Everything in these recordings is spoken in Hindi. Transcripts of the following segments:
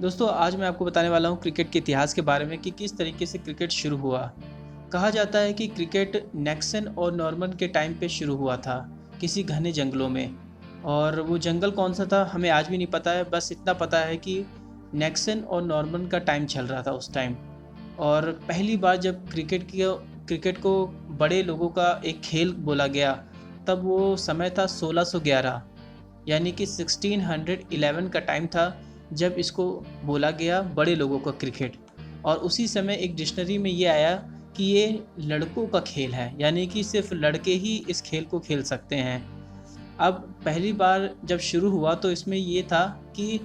दोस्तों आज मैं आपको बताने वाला हूँ क्रिकेट के इतिहास के बारे में कि किस तरीके से क्रिकेट शुरू हुआ। कहा जाता है कि क्रिकेट नैक्सन और नॉर्मन के टाइम पे शुरू हुआ था, किसी घने जंगलों में। और वो जंगल कौन सा था हमें आज भी नहीं पता है, बस इतना पता है कि नैक्सन और नॉर्मन का टाइम चल रहा था उस टाइम। और पहली बार जब क्रिकेट को बड़े लोगों का एक खेल बोला गया, तब वो समय था 1611, यानी कि 1611 का टाइम था जब इसको बोला गया बड़े लोगों का क्रिकेट। और उसी समय एक डिक्शनरी में ये आया कि ये लड़कों का खेल है, यानी कि सिर्फ लड़के ही इस खेल को खेल सकते हैं। अब पहली बार जब शुरू हुआ तो इसमें ये था कि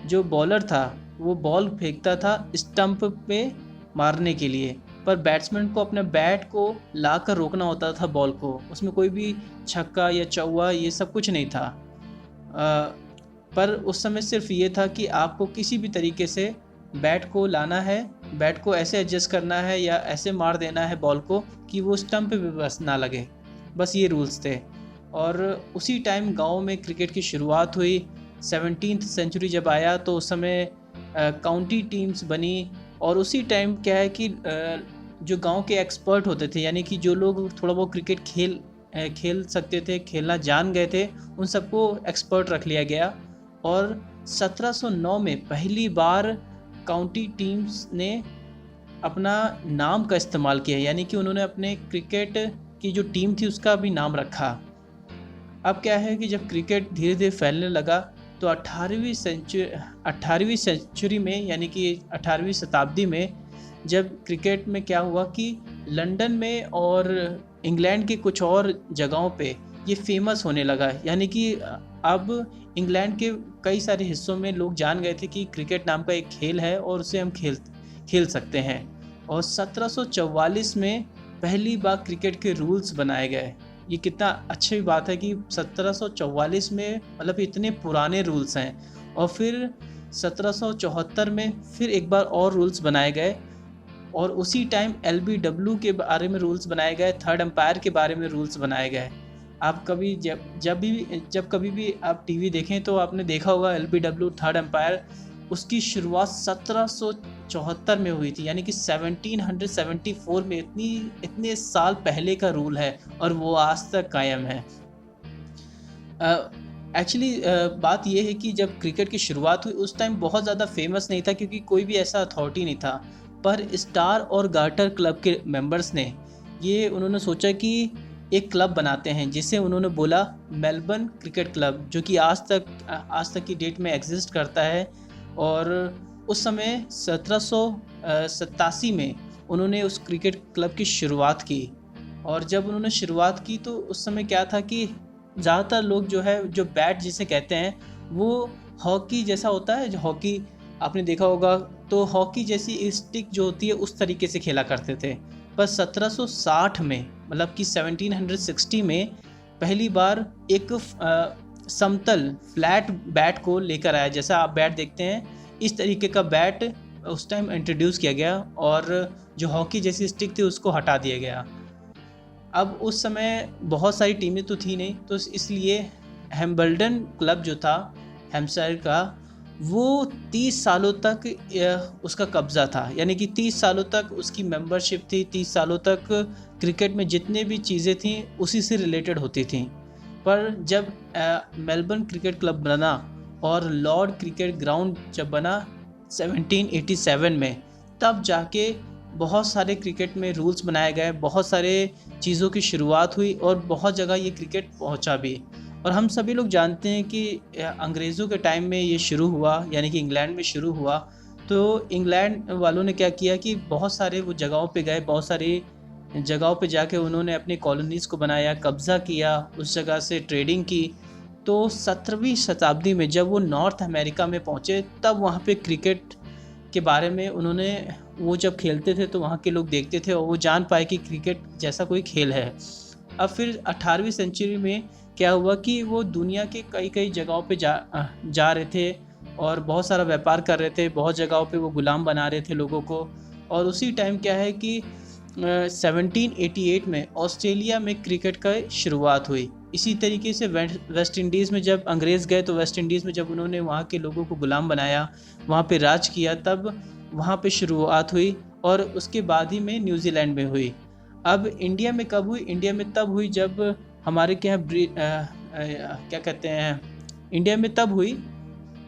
जो बॉलर था वो बॉल फेंकता था स्टंप पे मारने के लिए, पर बैट्समैन को अपने बैट को लाकर रोकना होता था बॉल को। उसमें कोई भी छक्का या चौवा ये सब कुछ नहीं था। पर उस समय सिर्फ ये था कि आपको किसी भी तरीके से बैट को लाना है, बैट को ऐसे एडजस्ट करना है या ऐसे मार देना है बॉल को कि वो स्टंप पे बस ना लगे, बस ये रूल्स थे। और उसी टाइम गांव में क्रिकेट की शुरुआत हुई। 17th सेंचुरी जब आया तो उस समय काउंटी टीम्स बनी। और उसी टाइम क्या है कि जो गांव के एक्सपर्ट होते थे, यानी कि जो लोग थोड़ा बहुत क्रिकेट खेल सकते थे, खेलना जान गए थे, उन सबको एक्सपर्ट रख लिया गया। और 1709 में पहली बार काउंटी टीम्स ने अपना नाम का इस्तेमाल किया, यानी कि उन्होंने अपने क्रिकेट की जो टीम थी उसका भी नाम रखा। अब क्या है कि जब क्रिकेट धीरे धीरे फैलने लगा तो 18वीं सेंचुरी में, यानी कि 18वीं शताब्दी में, जब क्रिकेट में क्या हुआ कि लंदन में और इंग्लैंड के कुछ और जगहों पे ये फेमस होने लगा। यानी कि अब इंग्लैंड के कई सारे हिस्सों में लोग जान गए थे कि क्रिकेट नाम का एक खेल है और उसे हम खेल सकते हैं। और 1744 में पहली बार क्रिकेट के रूल्स बनाए गए। ये कितना अच्छी बात है कि 1744 में, मतलब इतने पुराने रूल्स हैं। और फिर 1774 में फिर एक बार और रूल्स बनाए गए। और उसी टाइम LBW के बारे में रूल्स बनाए गए, थर्ड एम्पायर के बारे में रूल्स बनाए गए। आप कभी जब कभी भी आप टीवी देखें तो आपने देखा होगा LBW थर्ड एम्पायर, उसकी शुरुआत 1774 में हुई थी, यानी कि 1774 में। इतने साल पहले का रूल है और वो आज तक कायम है। एक्चुअली बात यह है कि जब क्रिकेट की शुरुआत हुई उस टाइम बहुत ज़्यादा फेमस नहीं था, क्योंकि कोई भी ऐसा अथॉरिटी नहीं था। पर स्टार और गार्टर क्लब के मेंबर्स ने उन्होंने सोचा कि एक क्लब बनाते हैं, जिसे उन्होंने बोला मेलबर्न क्रिकेट क्लब, जो कि आज तक की डेट में एग्जिस्ट करता है। और उस समय 1787 में उन्होंने उस क्रिकेट क्लब की शुरुआत की। और जब उन्होंने शुरुआत की तो उस समय क्या था कि ज़्यादातर लोग जो बैट जिसे कहते हैं, वो हॉकी जैसा होता है। जो हॉकी आपने देखा होगा, तो हॉकी जैसी स्टिक जो होती है उस तरीके से खेला करते थे। पर 1760 में, मतलब कि 1760 में पहली बार एक समतल फ्लैट बैट को लेकर आया। जैसा आप बैट देखते हैं इस तरीके का बैट उस टाइम इंट्रोड्यूस किया गया, और जो हॉकी जैसी स्टिक थी उसको हटा दिया गया। अब उस समय बहुत सारी टीमें तो थी नहीं, तो इसलिए हैम्बल्डन क्लब जो था हैम्पशायर का, वो 30 सालों तक उसका कब्जा था। यानी कि 30 सालों तक उसकी मेंबरशिप थी, 30 सालों तक क्रिकेट में जितने भी चीज़ें थीं उसी से रिलेटेड होती थीं। पर जब मेलबर्न क्रिकेट क्लब बना और लॉर्ड क्रिकेट ग्राउंड जब बना 1787 में, तब जाके बहुत सारे क्रिकेट में रूल्स बनाए गए, बहुत सारे चीज़ों की शुरुआत हुई और बहुत जगह ये क्रिकेट पहुंचा भी। और हम सभी लोग जानते हैं कि अंग्रेज़ों के टाइम में ये शुरू हुआ, यानी कि इंग्लैंड में शुरू हुआ। तो इंग्लैंड वालों ने क्या किया कि बहुत सारे वो जगहों पे गए, बहुत सारी जगहों पे जाके उन्होंने अपनी कॉलोनीज़ को बनाया, कब्ज़ा किया, उस जगह से ट्रेडिंग की। तो 17वीं शताब्दी में जब वो नॉर्थ अमेरिका में पहुँचे, तब वहाँ पे क्रिकेट के बारे में वो जब खेलते थे तो वहाँ के लोग देखते थे और वो जान पाए कि क्रिकेट जैसा कोई खेल है। अब फिर 18वीं सेंचुरी में क्या हुआ कि वो दुनिया के कई जगहों पे जा रहे थे और बहुत सारा व्यापार कर रहे थे, बहुत जगहों पे वो गुलाम बना रहे थे लोगों को। और उसी टाइम क्या है कि 1788 में ऑस्ट्रेलिया में क्रिकेट का शुरुआत हुई। इसी तरीके से वेस्ट इंडीज़ में जब अंग्रेज़ गए तो वेस्ट इंडीज़ में जब उन्होंने वहाँ के लोगों को गुलाम बनाया, वहाँ पे राज किया, तब वहाँ पे शुरुआत हुई और उसके बाद ही में न्यूजीलैंड में हुई। अब इंडिया में कब हुई? इंडिया में तब हुई जब हमारे के यहाँ क्या कहते हैं, इंडिया में तब हुई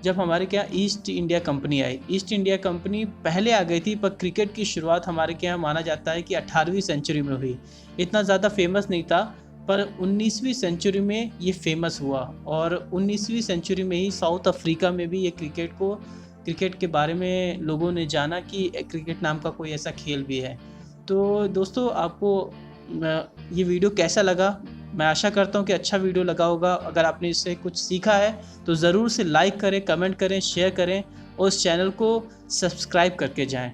जब हमारे के यहाँ ईस्ट इंडिया कंपनी आई। ईस्ट इंडिया कंपनी पहले आ गई थी, पर क्रिकेट की शुरुआत हमारे के यहाँ माना जाता है कि 18वीं सेंचुरी में हुई। इतना ज़्यादा फेमस नहीं था, पर 19वीं सेंचुरी में ये फेमस हुआ और 19वीं सेंचुरी में ही साउथ अफ्रीका में भी ये क्रिकेट के बारे में लोगों ने जाना कि क्रिकेट नाम का कोई ऐसा खेल भी है। तो दोस्तों, आपको ये वीडियो कैसा लगा? मैं आशा करता हूँ कि अच्छा वीडियो लगा होगा। अगर आपने इससे कुछ सीखा है तो ज़रूर से लाइक करें, कमेंट करें, शेयर करें और उस चैनल को सब्सक्राइब करके जाएं।